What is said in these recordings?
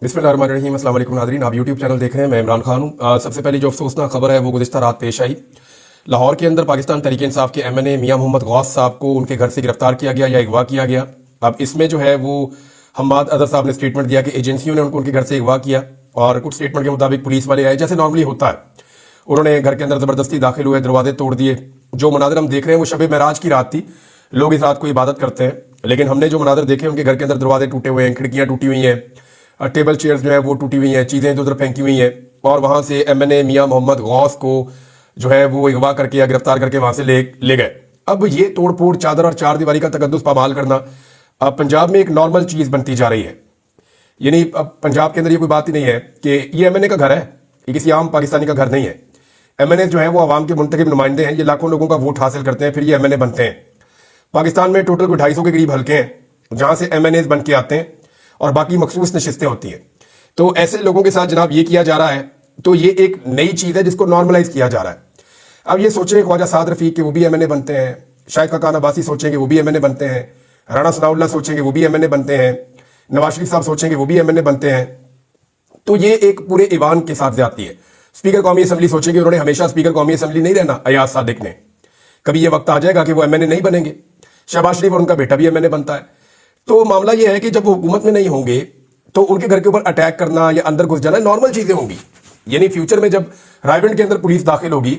बिस्मिल्लाहिर्रहमानिर्रहीम। अस्सलाम वालेकुम नाज़रीन, आप यूट्यूब चैनल देख रहे हैं। मैं इमरान खान हूँ। सबसे पहले जो अफसोसनाक खबर है वो गुज़िश्ता रात पेश आई। लाहौर के अंदर पाकिस्तान तहरीक इंसाफ के MNA मियां मोहम्मद गौस साहब को उनके घर से गिरफ्तार किया गया या अगवा किया गया। अब इसमें जो है वो हम्माद अदर साहब ने स्टेटमेंट दिया कि एजेंसियों ने उनके घर से अगवा किया और कुछ स्टेटमेंट के मुताबिक पुलिस वाले आए, जैसे नॉर्मली होता है। उन्होंने घर के अंदर ज़बरदस्ती दाखिल हुए, दरवाजे तोड़ दिए। जो मनाजर हम देख रहे हैं वो शब महराज की रात थी। लोग इस रात को इबादत करते हैं, लेकिन हमने जो मनाजर देखे उनके घर के अंदर दरवाजे टूटे हुए हैं, खिड़कियाँ टूटी हुई हैं, टेबल चेयर्स जो है वो टूटी हुई हैं, चीज़ें इधर उधर फेंकी हुई हैं। और वहाँ से MNA मियां मोहम्मद गौस को जो है वो अगवा करके या गिरफ्तार करके वहाँ से ले गए। अब ये तोड़ फोड़, चादर और चार दीवारी का तकद्दुस पामाल करना अब पंजाब में एक नॉर्मल चीज़ बनती जा रही है। यानी अब पंजाब के अंदर ये कोई बात ही नहीं है कि ये MNA का घर है, ये किसी आम पाकिस्तानी का घर नहीं है। MNA जो है वो आवाम के मुंतखब नुमाइंदे हैं, ये लाखों लोगों का वोट हासिल करते हैं, फिर ये MNA बनते हैं। पाकिस्तान में टोटल 250 के करीब हल्के हैं जहाँ से MNAs बन के आते हैं और बाकी मखसूस नशिस्तें होती हैं। तो ऐसे लोगों के साथ जनाब ये किया जा रहा है, तो ये एक नई चीज़ है जिसको नॉर्मलाइज किया जा रहा है। अब ये सोचें ख्वाजा साद रफीक के वो भी MNA बनते हैं, शायद खकान अब्बासी सोचेंगे वो भी MNA बनते हैं, राणा सनाउल्लाह सोचेंगे वो भी MNA बनते हैं, नवाज शरीफ साहब सोचेंगे वो भी MNA बनते हैं। तो ये एक पूरे ईवान के साथ ज्यादती है। स्पीकर कौमी असम्बली सोचेंगे उन्होंने हमेशा स्पीकर कौमी असम्बली नहीं रहना, अयाज सादिक ने। कभी ये वक्त आ जाएगा कि वो MNA नहीं बनेंगे। शहबाज शरीफ और उनका बेटा भी MNA बनता है। तो मामला ये है कि जब वो हुकूमत में नहीं होंगे तो उनके घर के ऊपर अटैक करना या अंदर घुस जाना नॉर्मल चीजें होंगी। यानी फ्यूचर में जब रायबंड के अंदर पुलिस दाखिल होगी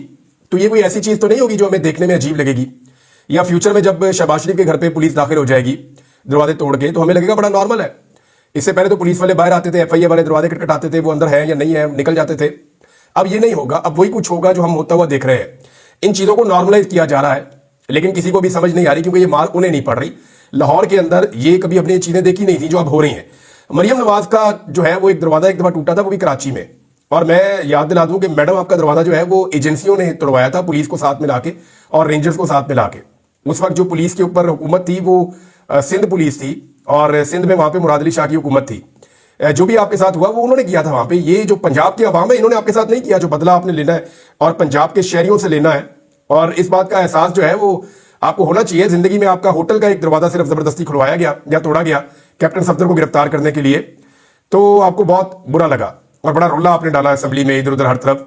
तो ये कोई ऐसी चीज तो नहीं होगी जो हमें देखने में अजीब लगेगी। या फ्यूचर में जब शहबाज शरीफ के घर पे पुलिस दाखिल हो जाएगी दरवाजे तोड़ के, तो हमें लगेगा बड़ा नॉर्मल है। इससे पहले तो पुलिस वाले बाहर आते थे, FIA वाले दरवाजे खटखटाते थे, वो अंदर है या नहीं है निकल जाते थे। अब ये नहीं होगा, अब वही कुछ होगा जो हम होता हुआ देख रहे हैं। इन चीजों को नॉर्मलाइज किया जा रहा है, लेकिन किसी को भी समझ नहीं आ रही, क्योंकि ये मार उन्हें नहीं पड़ रही। लाहौर के अंदर ये कभी अपनी चीजें देखी नहीं थी जो अब हो रही हैं। मरियम नवाज का जो है वो एक दरवाजा एक दफा टूटा था, वो भी कराची में। और मैं याद दिला दूं कि मैडम आपका दरवाजा जो है वो एजेंसियों ने तोड़वाया था, पुलिस को साथ मिला के और रेंजर्स को साथ मिला के। उस वक्त जो पुलिस के ऊपर हुकूमत थी वो सिंध पुलिस थी, और सिंध में वहां पे मुराद अली शाह की हुकूमत थी। जो भी आपके साथ हुआ वो उन्होंने किया था वहां पे। ये जो पंजाब की आवाम है इन्होंने आपके साथ नहीं किया। जो बदला आपने लेना है और पंजाब के शहरियों से लेना है, और इस बात का एहसास जो है वो आपको होना चाहिए। जिंदगी में आपका होटल का एक दरवाजा सिर्फ जबरदस्ती खुलवाया गया या तोड़ा गया कैप्टन सफदर को गिरफ्तार करने के लिए, तो आपको बहुत बुरा लगा और बड़ा रोला आपने डाला असेंबली में इधर उधर हर तरफ।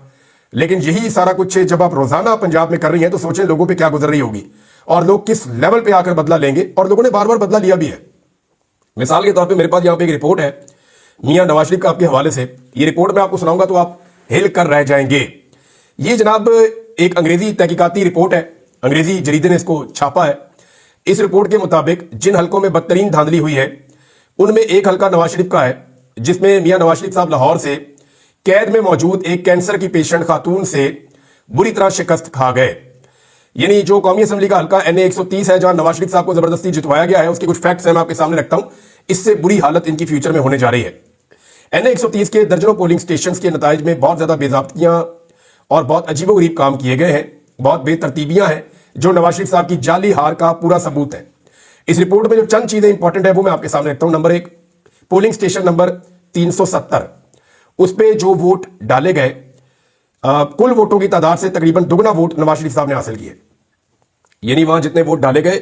लेकिन यही सारा कुछ जब आप रोजाना पंजाब में कर रही हैं तो सोचें लोगों पे क्या गुजर रही होगी और लोग किस लेवल पे आकर बदला लेंगे। और लोगों ने बार बार बदला लिया भी है। मिसाल के तौर पे मेरे पास यहाँ पे एक रिपोर्ट है मियां नवाज शरीफ का आपके हवाले से। ये रिपोर्ट मैं आपको सुनाऊंगा तो आप हिल कर रह जाएंगे। ये जनाब एक अंग्रेजी तहकीकाती रिपोर्ट है, अंग्रेजी जरीदे ने इसको छापा है। इस रिपोर्ट के मुताबिक जिन हलकों में बदतरीन धांधली हुई है उनमें एक हलका नवाज शरीफ का है, जिसमें मियां नवाज शरीफ साहब लाहौर से कैद में मौजूद एक कैंसर की पेशेंट खातून से बुरी तरह शिकस्त खा गए। यानी जो कौमी असम्बली का हल्का NA 130 है जहां नवाज शरीफ साहब को जबरदस्ती जितवाया गया है, उसके कुछ फैक्ट्स हैं मैं आपके सामने रखता हूं। इससे बुरी हालत इनकी फ्यूचर में होने जा रही है। NA 130 के दर्जनों पोलिंग स्टेशन के नताइज में बहुत ज्यादा बेजाब्तियां और बहुत अजीबोगरीब काम किए गए हैं, बहुत बेतरतीबियां हैं जो नवाज शरीफ साहब की जाली हार का पूरा सबूत है। इस रिपोर्ट में जो चंद चीजें इंपॉर्टेंट है वो मैं आपके सामने रखता हूं। नंबर 1, पोलिंग स्टेशन नंबर 370, उस पर जो वोट डाले गए कुल वोटों की तादाद से तकरीबन दुगना वोट नवाज शरीफ साहब ने हासिल किए। यानी वहां जितने वोट डाले गए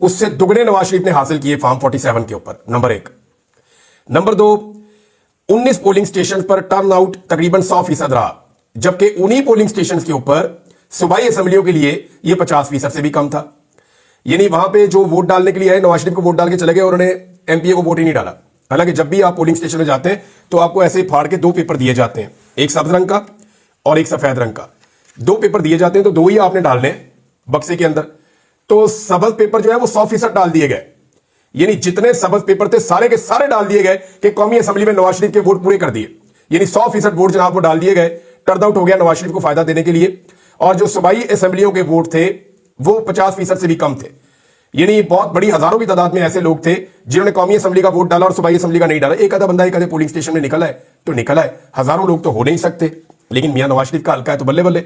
उससे दुगने नवाज शरीफ ने हासिल किए फॉर्म 47 के ऊपर। नंबर 1। नंबर 2, 19 पोलिंग स्टेशन पर टर्न आउट तकरीबन 100% रहा, जबकि उन्हीं पोलिंग स्टेशन के ऊपर सूबाई असेंबलियों के लिए यह 50% से भी कम था। यानी वहां पे जो वोट डालने के लिए आए नवाज शरीफ को वोट डाल के चले गए और उन्हें MPA को वोट ही नहीं डाला। हालांकि जब भी आप पोलिंग स्टेशन में जाते हैं तो आपको ऐसे फाड़ के 2 पेपर दिए जाते हैं, एक सब्ज रंग का और एक सफेद रंग का। 2 पेपर दिए जाते हैं तो 2 ही आपने डालने बक्से के अंदर। तो सबज पेपर जो है वो 100% डाल दिए गए। यानी जितने सबज पेपर थे सारे के सारे डाल दिए गए कि कौमी असेंबली में नवाज शरीफ के वोट पूरे कर दिए। यानी 100% वोट जनाब वो डाल दिए गए, टर्न आउट हो गया नवाज शरीफ को फायदा देने के लिए। और जो सूबाई असेंबलियों के वोट थे वो 50% से भी कम थे। यानी बहुत बड़ी हजारों की तादाद में ऐसे लोग थे जिन्होंने कौमी असेंबली का वोट डाला और सूबाई असेंबली का नहीं डाला। एक आधा बंदा एक आधे पोलिंग स्टेशन में निकला है तो निकला है, हजारों लोग तो हो नहीं सकते। लेकिन मियां नवाज शरीफ का हल्का है तो बल्ले बल्ले।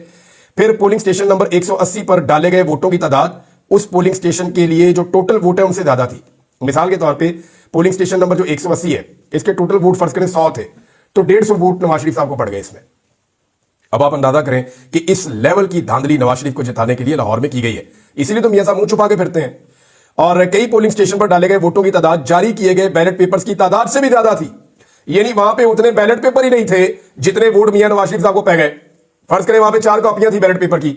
फिर पोलिंग स्टेशन नंबर 180 पर डाले गए वोटों की तादाद उस पोलिंग स्टेशन के लिए जो टोटल वोट है उनसे ज्यादा थी। मिसाल के तौर पे पोलिंग स्टेशन नंबर जो 180 है इसके टोटल वोट फर्ज करें 100 थे, तो 150 वोट नवाज शरीफ साहब को पड़ गए इसमें। अब आप अंदाजा करें कि इस लेवल की धांधली नवाज शरीफ को जिताने के लिए लाहौर में की गई है। इसीलिए तो मियां साहब मुंह छुपा के फिरते हैं। और कई पोलिंग स्टेशन पर डाले गए वोटों की तादाद जारी किए गए बैलेट पेपर्स की तादाद से भी ज्यादा थी। यानी वहां पे उतने बैलेट पेपर ही नहीं थे जितने वोट मियां नवाज शरीफ साहब को पै गए। फर्ज करें वहां पे 4 कॉपियां थी बैलेट पेपर की,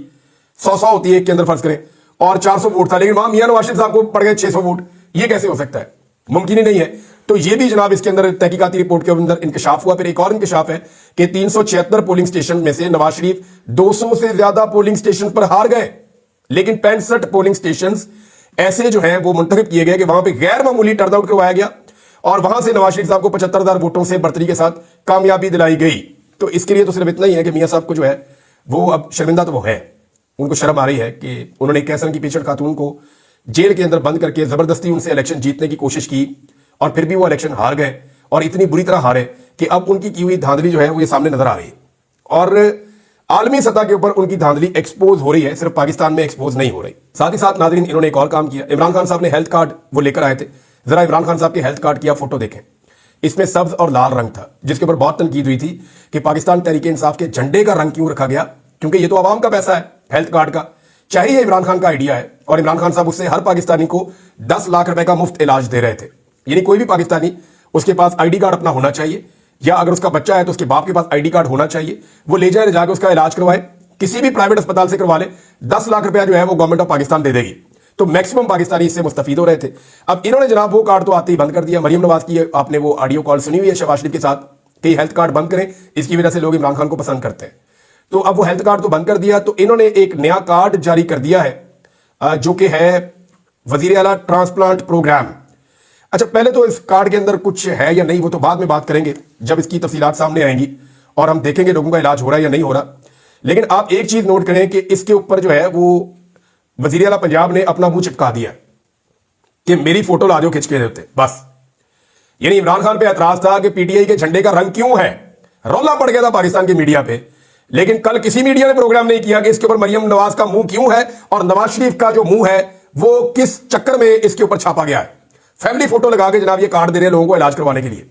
100 होती है एक के अंदर फर्ज करें, और 400 वोट था, लेकिन वहां मियां नवाज शरीफ साहब को पड़ गए 600 वोट। ये कैसे हो सकता है? मुमकिन ही नहीं है। तो ये भी जनाब इसके अंदर तहकीकाती रिपोर्ट के अंदर इंकशाफ हुआ। फिर एक और इंकशाफ है कि 376 पोलिंग स्टेशन में से नवाज शरीफ 200 से ज्यादा पोलिंग स्टेशन पर हार गए, लेकिन 65 पोलिंग स्टेशन ऐसे जो हैं वो मुंतखब किए गए कि वहां पे गैर मामूली टर्नआउट करवाया गया और वहां से नवाज शरीफ साहब को 75,000 वोटों से बर्तरी के साथ कामयाबी दिलाई गई। तो इसके लिए तो सिर्फ इतना ही है कि मियां साहब को जो है वो अब शर्मिंदा तो वो है, उनको शर्म आ रही है कि उन्होंने कैसर की पीछड़ खातून को जेल के अंदर बंद करके जबरदस्ती उनसे इलेक्शन जीतने की कोशिश की और फिर भी वो इलेक्शन हार गए, और इतनी बुरी तरह हारे कि अब उनकी की हुई धांधली जो है वो ये सामने नजर आ रही है और आलमी सतह के ऊपर उनकी धांधली एक्सपोज हो रही है, सिर्फ पाकिस्तान में एक्सपोज नहीं हो रही। साथ ही साथ नाज़रीन इन्होंने एक और काम किया। इमरान खान साहब ने हेल्थ कार्ड वो लेकर आए थे, जरा इमरान खान साहब के हेल्थ कार्ड की आप फोटो देखें। इसमें सब्ज और लाल रंग था, जिसके ऊपर बहुत तनकीद हुई थी कि पाकिस्तान तहरीक इंसाफ के झंडे का रंग क्यों रखा गया, क्योंकि ये तो आवाम का पैसा है हेल्थ कार्ड का, चाहे ये इमरान खान का आइडिया है। और इमरान खान साहब उससे हर पाकिस्तानी को 10 लाख रुपए का मुफ्त इलाज दे रहे थे। यानी कोई भी पाकिस्तानी, उसके पास आईडी कार्ड अपना होना चाहिए, या अगर उसका बच्चा है तो उसके बाप के पास आईडी कार्ड होना चाहिए, वो ले जाए जाके उसका इलाज करवाए, किसी भी प्राइवेट अस्पताल से करवा ले, 10 लाख रुपया जो है वो गवर्नमेंट ऑफ पाकिस्तान दे देगी। तो मैक्सिमम पाकिस्तानी इससे मुस्तफीद हो रहे थे। अब इन्होंने जनाब वो कार्ड तो आते ही बंद कर दिया। मरियम नवाज की आपने वो ऑडियो कॉल सुनी हुई है शहबाज शरीफ के साथ कि हेल्थ कार्ड बंद करें, इसकी वजह से लोग इमरान खान को पसंद करते हैं। तो अब वो हेल्थ कार्ड तो बंद कर दिया, तो इन्होंने एक नया कार्ड जारी कर दिया है जो कि है वजीर आला ट्रांसप्लांट प्रोग्राम। अच्छा, पहले तो इस कार्ड के अंदर कुछ है या नहीं वो तो बाद में बात करेंगे जब इसकी तफसीलात सामने आएंगी और हम देखेंगे लोगों का इलाज हो रहा है या नहीं हो रहा। लेकिन आप एक चीज नोट करें कि इसके ऊपर जो है वो वजीर आला पंजाब ने अपना मुंह चिपका दिया कि मेरी फोटो ला दो खिंच के देते बस। यानी इमरान खान पे एतराज था कि पीटीआई के झंडे का रंग क्यों है, रौला पड़ गया था पाकिस्तान की मीडिया पे, लेकिन कल किसी मीडिया ने प्रोग्राम नहीं किया कि इसके ऊपर मरियम नवाज का मुंह क्यों है और नवाज शरीफ का जो मुंह है वो किस चक्कर में इसके ऊपर छापा गया है। फैमिली फोटो लगा के जनाब ये कार्ड दे रहे हैं लोगों को इलाज करवाने के लिए।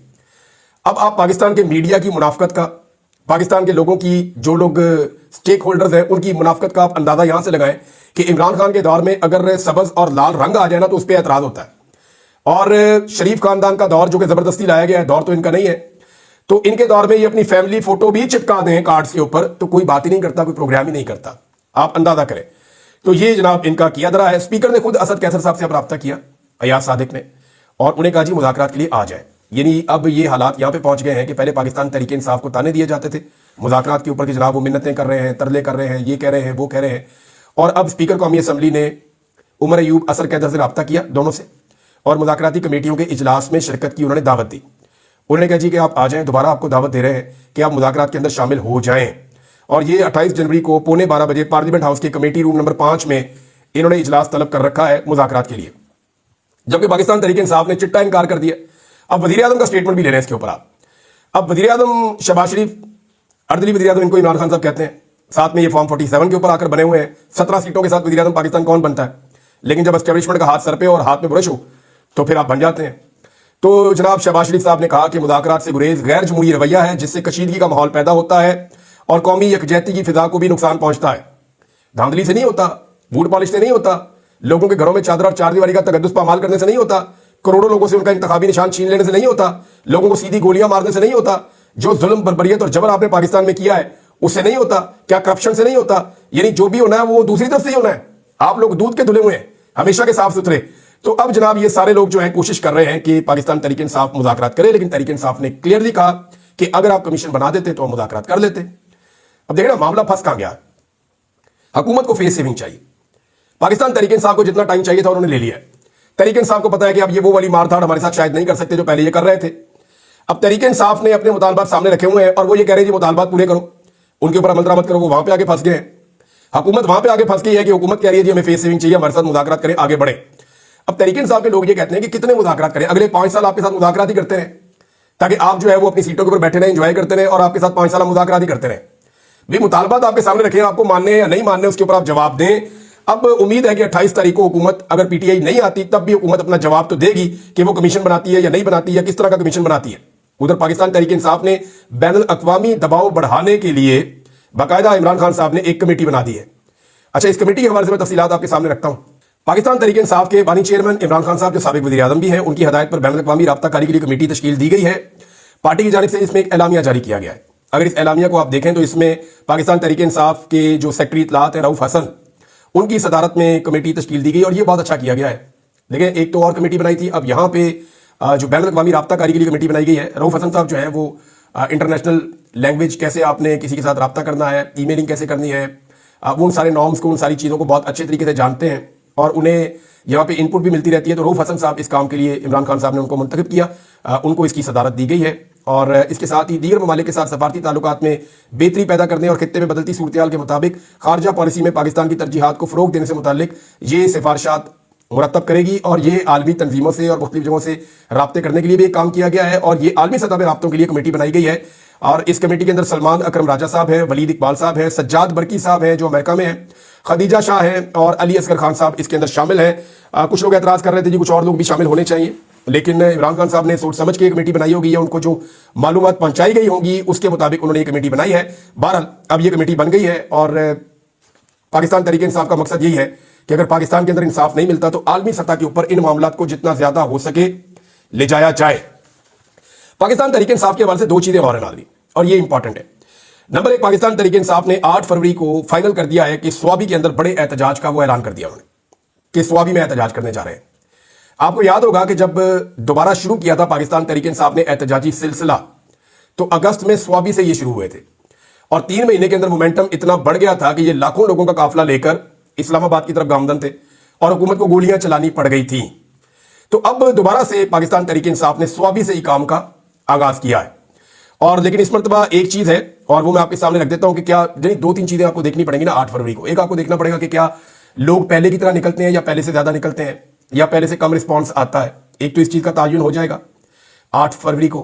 अब आप पाकिस्तान के मीडिया की मुनाफकत का, पाकिस्तान के लोगों की, जो लोग स्टेक होल्डर्स हैं उनकी मुनाफकत का आप अंदाजा यहां से लगाएं कि इमरान खान के दौर में अगर सबज और लाल रंग आ जाए ना तो उस पर एतराज होता है, और शरीफ खानदान का दौर जो कि जबरदस्ती लाया गया है, दौर तो इनका नहीं है, तो इनके दौर में ये अपनी फैमिली फोटो भी चिपका दें कार्ड्स के ऊपर तो कोई बात ही नहीं करता, कोई प्रोग्राम ही नहीं करता। आप अंदाजा करें। तो ये जनाब इनका किया धरा है। स्पीकर ने खुद असद कैसर साहब से अब राब्ता किया, अयाज सादिक ने, और उन्हें कहा जी मुज़ाकरात के लिए आ जाए। यानी अब ये हालात यहां पे पहुंच गए हैं कि पहले पाकिस्तान तहरीक इंसाफ को ताने दिए जाते थे मुज़ाकरात के ऊपर कि जनाब वो मिन्नतें कर रहे हैं, तरले कर रहे हैं, ये कह रहे हैं, वो कह रहे हैं, और अब स्पीकर कौमी असम्बली ने उमर अयूब असद कैसर से राब्ता किया दोनों से, और मुज़ाकराती कमेटियों के इजलास में शिरकत की उन्होंने दावत दी। उन्होंने कहा जी कि आप आ जाएं, दोबारा आपको दावत दे रहे हैं कि आप मुज़ाकरात के अंदर शामिल हो जाएं। और ये 28 जनवरी को 11:15 बजे पार्लियामेंट हाउस के कमेटी रूम नंबर 5 में इन्होंने इजलास तलब कर रखा है मुज़ाकरात के लिए, जबकि पाकिस्तान तहरीक इंसाफ ने चिट्टा इनकार कर दिया। अब वज़ीर आज़म का स्टेटमेंट भी ले रहे हैं इसके ऊपर आप। अब वज़ीर आज़म शहबाज शरीफ, अर्दली वज़ीर आज़म इनको इमरान खान साहब कहते हैं, साथ में ये फॉर्म 47 के ऊपर आकर बने हुए हैं। 17 सीटों के साथ वज़ीर आज़म पाकिस्तान कौन बनता है, लेकिन जब एस्टेब्लिशमेंट का हाथ सर पे और हाथ में बुरश हो तो फिर आप बन जाते हैं। तो जनाब शहबाज शरीफ साहब ने कहा कि मुज़ाकरात से गुरेज गैर जमहूरी रवैया है जिससे कशीदगी का माहौल पैदा होता है और कौमी यकजहती की फिजा को भी नुकसान पहुंचता है। धांधली से नहीं होता, बूट पॉलिश से नहीं होता, लोगों के घरों में चादर और चारदीवारी का तकद्दुस पामाल करने से नहीं होता, करोड़ों लोगों से उनका इंतखाबी निशान छीन लेने से नहीं होता, लोगों को सीधी गोलियां मारने से नहीं होता, जो जुल्म बर्बरियत और जबर आपने पाकिस्तान में किया है उससे नहीं होता, क्या करप्शन से नहीं होता। यानी जो भी होना है वो दूसरी तरफ से ही होना है। आप लोग दूध के धुले हुए हैं, हमेशा के साफ सुथरे। तो अब जनाब ये सारे लोग जो है कोशिश कर रहे हैं कि पाकिस्तान तहरीक इंसाफ मुज़ाकरात करे, लेकिन तहरीक इंसाफ ने क्लियरली कहा कि अगर आप कमीशन बना देते तो हम मुज़ाकरात कर लेते। अब देखना मामला फंस कहां गया। हुकूमत को फेस सेविंग चाहिए, पाकिस्तान तहरीक इंसाफ को जितना टाइम चाहिए था उन्होंने ले लिया। तहरीक इंसाफ को पता है कि अब ये वो वाली मारधाड़ हमारे साथ शायद नहीं कर सकते जो पहले ये कर रहे थे। अब तहरीक इंसाफ ने अपने मुतालबात सामने रखे हुए हैं और वो ये कह रहे हैं मुतालबात पूरे करो, उनके ऊपर अमल दरामद करो। वो वहां पे आगे फंस गए हैं, हुकूमत वहां पे आगे फंस गई है कि हुकूमत कह रही है जी हमें फेस सेविंग चाहिए, हमारे साथ मुज़ाकरात करें, आगे बढ़े। अब तहरीक इंसाफ के लोग ये कहते हैं कि कितने मुज़ाकरात करें, अगले 5 साल आपके साथ मुज़ाकरात ही करते रहे ताकि आप जो है वो अपनी सीटों के ऊपर बैठे रहे, एंजॉय करते रहे और आपके साथ 5 साल मुज़ाकरात ही करते रहे। भी मुतालबात आपके सामने रखे, आपको मानने या नहीं मानने उसके ऊपर आप जवाब दें। अब उम्मीद है कि 28 तारीख को हुकूमत, अगर पीटीआई नहीं आती तब भी हुकूमत अपना जवाब तो देगी कि वो कमीशन बनाती है या नहीं बनाती है, किस तरह का कमीशन बनाती है। उधर पाकिस्तान तहरीक इंसाफ ने बैनुल अक़वामी दबाव बढ़ाने के लिए बाकायदा इमरान खान साहब ने एक कमेटी बना दी है। अच्छा, इस कमेटी के हवाले से मैं तफसीलात आपके सामने रखता हूं। पाकिस्तान तहरीक इंसाफ के बानी चेयरमैन इमरान खान साहब जो साबिक वज़ीर आज़म भी हैं, उनकी हदायत पर बैनुल अक़वामी राब्ता कारी के लिए कमेटी तश्कील दी गई है। पार्टी की जानिब से इसमें एक एलामिया जारी किया गया है। अगर इस एलामिया को आप देखें तो इसमें पाकिस्तान तहरीक इंसाफ के जो सेक्रेटरी इत्तलात है रऊफ हसन, उनकी सदारत में कमेटी तश्कील दी गई और ये बहुत अच्छा किया गया है। देखिए, एक तो और कमेटी बनाई थी, अब यहाँ पे जो बैनुल अक़वामी राब्ता-कारी के लिए कमेटी बनाई गई है। रऊफ हसन साहब जो है वो इंटरनेशनल लैंग्वेज कैसे आपने किसी के साथ रब्ता करना है, ईमेलिंग कैसे करनी है, वो उन सारे नॉर्म्स को, उन सारी चीज़ों को बहुत अच्छे तरीके से जानते हैं और उन्हें यहाँ पे इनपुट भी मिलती रहती है। तो रऊफ हसन साहब इस काम के लिए इमरान खान साहब ने उनको मुंतखब किया, उनको इसकी सदारत दी गई है और इसके साथ ही दीगर ममालिक के साथ सफारती ताल्लुकात में बेहतरी पैदा करने और खित्ते में बदलती सूरत-ए-हाल के मुताबिक खारजा पॉलिसी में पाकिस्तान की तरजीहात को फ़रोग़ देने से मुताल्लिक ये सिफारिशात मुरतब करेगी और ये आलमी तंजीमों से और मुख्तलिफ जगहों से राब्ते करने के लिए भी एक काम किया गया है और ये आलमी सतह पर राब्तों के लिए कमेटी बनाई गई है। और इस कमेटी के अंदर सलमान अकरम राजा साहब हैं, वलीद इकबाल साहब हैं, सज्जाद बरकी साहब हैं जो अमेरिका में हैं, खदीजा शाह है और अली असगर खान साहब इसके अंदर शामिल हैं। कुछ लोग एतराज़ कर रहे थे जी कुछ और लोग भी शामिल होने चाहिए, लेकिन इमरान खान साहब ने सोच समझ के कमेटी बनाई होगी या उनको जो मालूमात पहुंचाई गई होंगी उसके मुताबिक उन्होंने ये कमेटी बनाई है। बहरहाल अब ये कमेटी बन गई है और पाकिस्तान तहरीक इंसाफ का मकसद यही है कि अगर पाकिस्तान के अंदर इंसाफ नहीं मिलता तो आलमी सतह के ऊपर इन मामलात को जितना ज्यादा हो सके ले जाया जाए। पाकिस्तान तहरीक इंसाफ के हवाले से दो चीजें और हैं नाज़रीन और ये इंपॉर्टेंट है। नंबर एक, पाकिस्तान तहरीक इंसाफ ने 8 फरवरी को फाइनल कर दिया है कि स्वाबी के अंदर बड़े एहतजाज का वो ऐलान कर दिया उन्होंने कि स्वाबी में एहतजाज करने जा रहे हैं। आपको याद होगा कि जब दोबारा शुरू किया था पाकिस्तान तहरीक इंसाफ ने एहतजाजी सिलसिला तो अगस्त में स्वाबी से ये शुरू हुए थे और 3 महीने के अंदर मोमेंटम इतना बढ़ गया था कि ये लाखों लोगों का काफिला लेकर इस्लामाबाद की तरफ गामदन थे और हुकूमत को गोलियां चलानी पड़ गई थी। तो अब दोबारा से पाकिस्तान तहरीक इंसाफ ने स्वाबी से ही काम का आगाज किया है और लेकिन इस मरतबा एक चीज है और वो मैं आपके सामने रख देता हूं कि क्या 2-3 चीजें आपको देखनी पड़ेंगी ना 8 फरवरी को। एक, आपको देखना पड़ेगा कि क्या लोग पहले की तरह निकलते हैं या पहले से ज्यादा निकलते हैं या पहले से कम रिस्पॉन्स आता है। एक तो इस चीज का तायुन हो जाएगा 8 फरवरी को,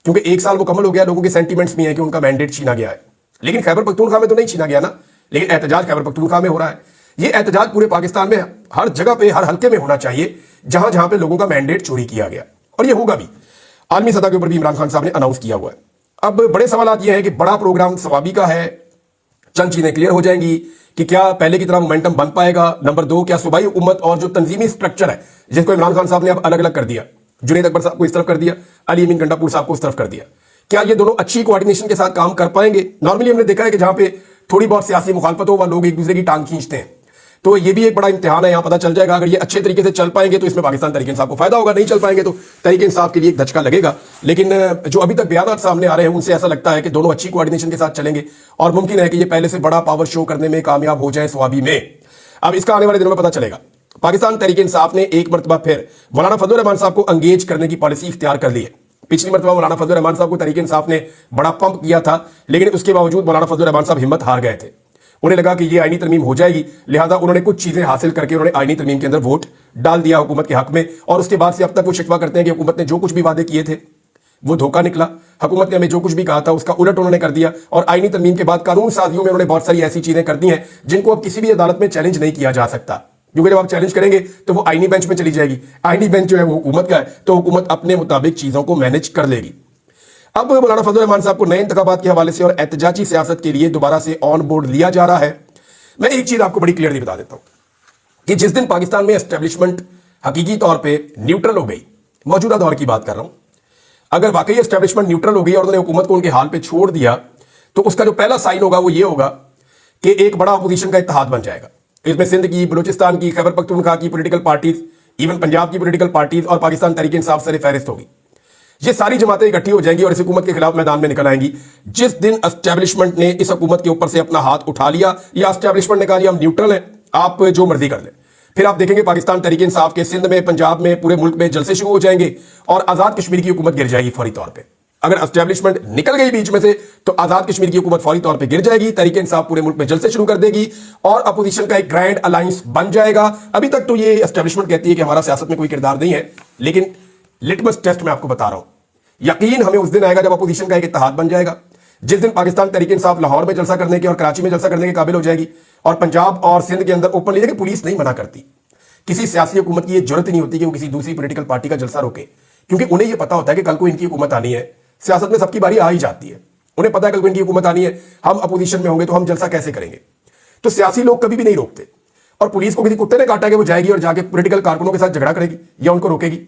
क्योंकि 1 साल मुकम्मल हो गया, लोगों के सेंटीमेंट्स भी हैं कि उनका मैंडेट छीना गया है। लेकिन खैबर पख्तूनख्वा में तो नहीं छीना गया ना, लेकिन एहतजाज खैबर पख्तूनख्वा में हो रहा है। ये एहतजाज पूरे पाकिस्तान में हर जगह पे हर हल्के में होना चाहिए जहां जहां पे लोगों का मैंडेट चोरी किया गया और ये होगा भी। आलमी सतह के ऊपर भी इमरान खान साहब ने अनाउंस किया हुआ है। अब बड़े सवाल ये हैं कि बड़ा प्रोग्राम स्वाबी का है, चंद चीजें क्लियर हो जाएंगी कि क्या पहले की तरह मोमेंटम बन पाएगा। नंबर 2, क्या सूबाई हुकूमत और जो तंजीमी स्ट्रक्चर है जिसको इमरान खान साहब ने अब अलग अलग कर दिया, जुनैद अकबर साहब को इस तरफ कर दिया, अली अमीन गंडापुर साहब को उस तरफ कर दिया, क्या ये दोनों अच्छी कोऑर्डिनेशन के साथ काम कर पाएंगे। नॉर्मली हमने देखा है कि जहां पे थोड़ी बहुत सियासी मुखालफत हो वह लोग एक दूसरे की टांग खींचते हैं, तो ये भी एक बड़ा इम्तिहान है। यहां पता चल जाएगा अगर ये अच्छे तरीके से चल पाएंगे तो इसमें पाकिस्तान तहरीक इंसाफ को फायदा होगा, नहीं चल पाएंगे तो तहरीक इंसाफ के लिए एक धचका लगेगा। लेकिन जो अभी तक बयान सामने आ रहे हैं उनसे ऐसा लगता है कि दोनों अच्छी कोऑर्डिनेशन के साथ चलेंगे और मुमकिन है कि ये पहले से बड़ा पावर शो करने में कामयाब हो जाए स्वाबी में। अब इसका आने वाले दिनों में पता चलेगा। पाकिस्तान तहरीक इंसाफ ने एक मरतबा फिर मौलाना फजलुर रहमान साहब को एंगेज करने की पॉलिसी इख्तियार कर ली है। पिछली मरतबा मौलाना फजलुर रहमान साहब को तहरीक इंसाफ ने बड़ा पंप किया था, लेकिन उसके बावजूद मौलाना फजलुर रहमान साहब हिम्मत हार गए थे। उन्हें लगा कि ये आईनी तरमीम हो जाएगी, लिहाजा उन्होंने कुछ चीजें हासिल करके उन्होंने आईनी तरमीम के अंदर वोट डाल दिया हुकूमत के हक में और उसके बाद से अब तक वो शिकवा करते हैं कि हुकूमत ने जो कुछ भी वादे किए थे वो धोखा निकला। हुकूमत ने हमें जो कुछ भी कहा था उसका उलट उन्होंने कर दिया और आईनी तरमीम के बाद कानून साजियों में उन्होंने बहुत सारी ऐसी चीजें कर दी हैं जिनको अब किसी भी अदालत में चैलेंज नहीं किया जा सकता, क्योंकि जब आप चैलेंज करेंगे तो वो आईनी बेंच में चली जाएगी। आईनी बेंच जो है वो हुकूमत का है, तो हुकूमत अपने मुताबिक चीजों को मैनेज कर लेगी। अब मौलाना फजलुर रहमान साहब को नए इंतखाबात के हवाले से और एहतजाजी सियासत के लिए दोबारा से ऑन बोर्ड लिया जा रहा है। मैं एक चीज आपको बड़ी क्लियरली बता देता हूं कि जिस दिन पाकिस्तान में एस्टेब्लिशमेंट हकीकी तौर पे न्यूट्रल हो गई, मौजूदा दौर की बात कर रहा हूं, अगर वाकई एस्टेब्लिशमेंट न्यूट्रल हो गई और उन्होंने हुकूमत को उनके हाल पे छोड़ दिया तो उसका जो पहला साइन होगा वो ये होगा कि एक बड़ा अपोजिशन का इत्तेहाद बन जाएगा। इसमें सिंध की, बलूचिस्तान की, खैबर पख्तूनख्वा की पॉलिटिकल पार्टीज, इवन पंजाब की पॉलिटिकल पार्टीज और पाकिस्तान तहरीक इंसाफ सर फहरिस्त होगी। ये सारी जमातें इकट्ठी हो जाएंगी और इस हुकूमत के खिलाफ मैदान में निकल आएंगी। जिस दिन एस्टेब्लिशमेंट ने इस हुकूमत के ऊपर से अपना हाथ उठा लिया या एस्टेब्लिशमेंट ने कहा जी हम न्यूट्रल हैं, आप जो मर्जी कर लें, फिर आप देखेंगे पाकिस्तान तहरीक इंसाफ के सिंध में, पंजाब में, पूरे मुल्क में जलसे शुरू हो जाएंगे और आजाद कश्मीर की हुकूमत गिर जाएगी फौरी तौर पर। अगर एस्टेब्लिशमेंट निकल गई बीच में से तो आजाद कश्मीर की हुकूमत फौरी तौर पे गिर जाएगी, तहरीक इंसाफ पूरे मुल्क में जलसे शुरू कर देगी और अपोजिशन का एक ग्रैंड अलायंस बन जाएगा। अभी तक तो ये एस्टेब्लिशमेंट कहती है कि हमारा सियासत में कोई किरदार नहीं है, लेकिन लिटमस टेस्ट मैं आपको बता रहा हूं, यकीन हमें उस दिन आएगा जब अपोजिशन का एक इत्तेहाद बन जाएगा, जिस दिन पाकिस्तान तहरीक इंसाफ लाहौर में जलसा करने के और कराची में जलसा करने के काबिल हो जाएगी और पंजाब और सिंध के अंदर ओपनली, देखिए पुलिस नहीं मना करती, किसी सियासी हुकूमत की ये जरूरत नहीं होती कि वो किसी दूसरी पॉलिटिकल पार्टी का जलसा रोके, क्योंकि उन्हें ये पता होता है कि कल को इनकी हुकूमत आनी है। सियासत में सबकी बारी आ ही जाती है, उन्हें पता है कल को इनकी हुकूमत आनी है, हम अपोजिशन में होंगे तो हम जलसा कैसे करेंगे। तो सियासी लोग कभी भी नहीं रोकते और पुलिस को किसी कुत्ते ने काटा कि वो जाएगी और जाके पॉलिटिकल कारकुनों के साथ झगड़ा करेगी या उनको रोकेगी।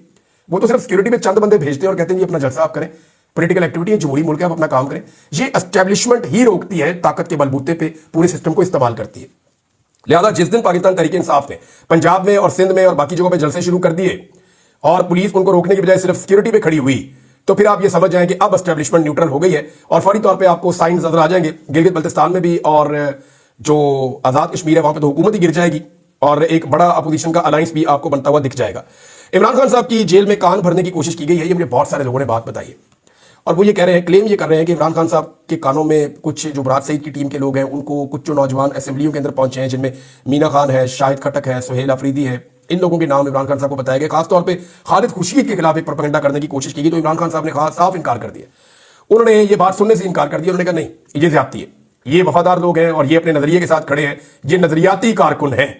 वो तो सिर्फ सिक्योरिटी में चंद बंदे भेजते हैं और कहते हैं जी अपना जलसा आप करें। पॉलिटिकल एक्टिविटी है, जमहूरी मुल्क है, आप अपना काम करें। ये एस्टेब्लिशमेंट ही रोकती है, ताकत के बलबूते पे पूरे सिस्टम को इस्तेमाल करती है। लिहाजा जिस दिन पाकिस्तान तहरीक इंसाफ ने पंजाब में और सिंध में और बाकी जगहों पे जलसे शुरू कर दिए और पुलिस उनको रोकने की बजाय सिर्फ सिक्योरिटी पे खड़ी हुई, तो फिर आप ये समझ जाएं कि अब एस्टेब्लिशमेंट न्यूट्रल हो गई है और फौरी तौर पे आपको साइन नजर आ जाएंगे गिलगित बल्तिस्तान में भी, और जो आजाद कश्मीर है वहां पे तो हुकूमत ही गिर जाएगी और एक बड़ा अपोजिशन का अलायंस भी आपको बनता हुआ दिख जाएगा। इमरान खान साहब की जेल में कान भरने की कोशिश की गई है, ये मुझे बहुत सारे लोगों ने बात बताई है और वो ये कह रहे हैं, क्लेम ये कर रहे हैं कि इमरान खान साहब के कानों में कुछ जो बरात सईद की टीम के लोग हैं उनको कुछ जो नौजवान असेंबलियों के अंदर पहुंचे हैं, जिनमें मीना खान है, शाहिद खटक है, सुहेल अफरीदी है, इन लोगों के नाम इमरान खान साहब को बताया गया। खासतौर पे खालिद खुर्शीद के खिलाफ एक प्रोपेगेंडा करने की कोशिश की गई, तो इमरान खान साहब ने साफ इनकार कर दिया। उन्होंने ये बात सुनने से इनकार कर दिया। उन्होंने कहा नहीं, ये ज्यादती है, ये वफादार लोग हैं और ये अपने नजरिए के साथ खड़े हैं, ये नजरियाती कारकुन हैं,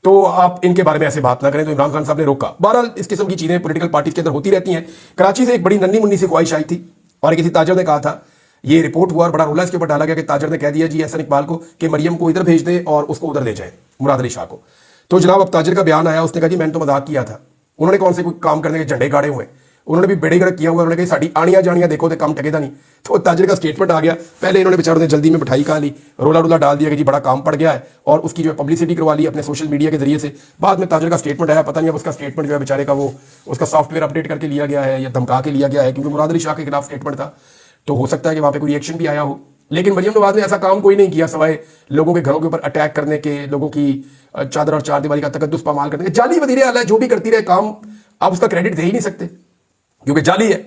तो आप इनके बारे में ऐसे बात ना करें। तो इमरान खान साहब ने रोका। बहरहाल इस किस्म की चीजें पॉलिटिकल पार्टीज के अंदर होती रहती हैं। कराची से एक बड़ी नन्ही मुन्नी सी ख्वाहिश आई थी और किसी ताजर ने कहा था, ये रिपोर्ट हुआ और बड़ा रोला इसके ऊपर डाला गया कि ताजर ने कह दिया जी एहसन इकबाल को कि मरियम को इधर भेज दे और उसको उधर ले जाए, मुराद अली शाह को। तो जनाब अब ताजर का बयान आया, उसने कहा जी मैंने तो मजाक किया था। उन्होंने कौन से कोई काम करने के झंडे गाड़े हुए, उन्होंने भी बेड़े गर्क किया हुआ। उन्होंने कहा साड़ी आनियां जानियां देखो तो कम टकेदा नहीं। तो ताजर का स्टेटमेंट आ गया। पहले इन्होंने बेचारों ने जल्दी में बिठाई कहा ली, रोला रोला डाल दिया कि जी बड़ा काम पड़ गया है और उसकी जो पब्लिसिटी करवा ली अपने सोशल मीडिया के जरिए से। बाद में ताजर का स्टेटमेंट आया, पता नहीं अब उसका स्टेटमेंट जो है बेचारे का वो उसका सॉफ्टवेयर अपडेट करके लिया गया है या धमका के लिया गया है, क्योंकि मुराद अली शाह के खिलाफ स्टेटमेंट था, तो हो सकता है कि वहां पे कोई रिएक्शन भी आया हो। लेकिन मरियम नवाज ने ऐसा काम कोई नहीं किया सवाए लोगों के घरों के ऊपर अटैक करने के, लोगों की चादर और चार दीवारी का तकद्दुस पामाल करने के। जाली वजीर आला जो भी करती रहे काम, आप उसका क्रेडिट दे ही नहीं सकते क्योंकि जाली है।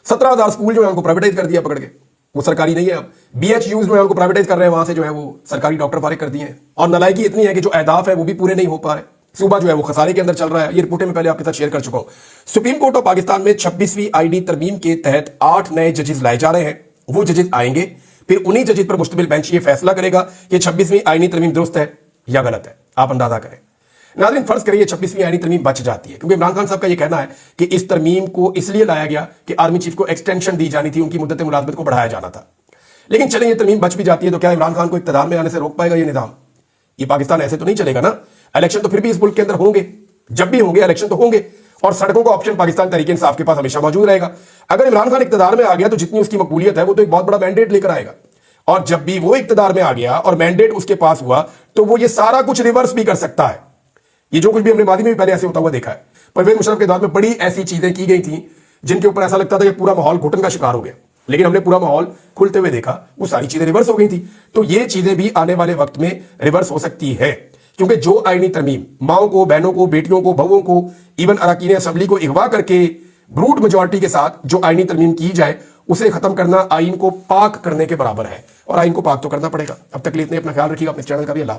17,000 स्कूल जो है उनको प्राइवेटाइज कर दिया पकड़ के, वो सरकारी नहीं है अब। BHUs जो है उनको प्राइवेटाइज कर रहे हैं, वहां से जो है वो सरकारी डॉक्टर फारिग कर दिए हैं। और नलायकी इतनी है कि जो अहदाफ है वो भी पूरे नहीं हो पा रहे। सूबा जो है वो खसारे के अंदर चल रहा है। ये रिपोर्टें मैं पहले आपके साथ शेयर कर चुका हूं। सुप्रीम कोर्ट ऑफ पाकिस्तान में 26वीं आईडी तरमीम के तहत 8 नए जजेस लाए जा रहे हैं। वो जजेस आएंगे, फिर उन्हीं जजेस पर मुश्तमिल बेंच ये फैसला करेगा कि 26वीं आईनी तरमीम दुरुस्त है या गलत है। आप अंदाजा करें नाज़रीन, फर्ज करिए 26वीं आईनी तरमीम बच जाती है, क्योंकि इमरान खान साहब का ये कहना है कि इस तरमीम को इसलिए लाया गया कि आर्मी चीफ को एक्सटेंशन दी जानी थी, उनकी मुद्दत मुलाजमत को बढ़ाया जाना था। लेकिन चलें ये तरमीम बच भी जाती है तो क्या इमरान खान को इक़्तिदार में आने से रोक पाएगा ये निज़ाम? ये पाकिस्तान ऐसे तो नहीं चलेगा ना। इलेक्शन तो फिर भी इस मुल्क के अंदर होंगे, जब भी होंगे इलेक्शन तो होंगे, और सड़कों का ऑप्शन पाकिस्तान तहरीक इंसाफ के पास हमेशा मौजूद रहेगा। अगर इमरान खान इक़्तिदार में आ गया तो जितनी उसकी मकबूलियत है वो तो एक बहुत बड़ा मैंडेट लेकर आएगा, और जब भी वो इक़्तिदार में आ गया और मैंडेट उसके पास हुआ तो वो ये सारा कुछ रिवर्स भी कर सकता है। ये जो कुछ भी हमने मादी में भी पहले ऐसे होता हुआ देखा है। परवेज मुशर्रफ के दौर में बड़ी ऐसी चीजें की गई थी जिनके ऊपर ऐसा लगता था कि पूरा माहौल घुटन का शिकार हो गया, लेकिन हमने पूरा माहौल खुलते हुए देखा, वो सारी चीजें रिवर्स हो गई थी। तो ये चीजें भी आने वाले वक्त में रिवर्स हो सकती है, क्योंकि जो आईनी तरमीम माओं को, बहनों को, बेटियों को, बहुओं को, इवन अरकान असेंबली को अगवा करके ब्रूट मेजॉरिटी के साथ जो आईनी तरमीम की जाए उसे खत्म करना आइन को पाक करने के बराबर है, और आइन को पाक तो करना पड़ेगा। अब तक के लिए इतने, अपना ख्याल रखिएगा, अपने चैनल का भी अल्लाह।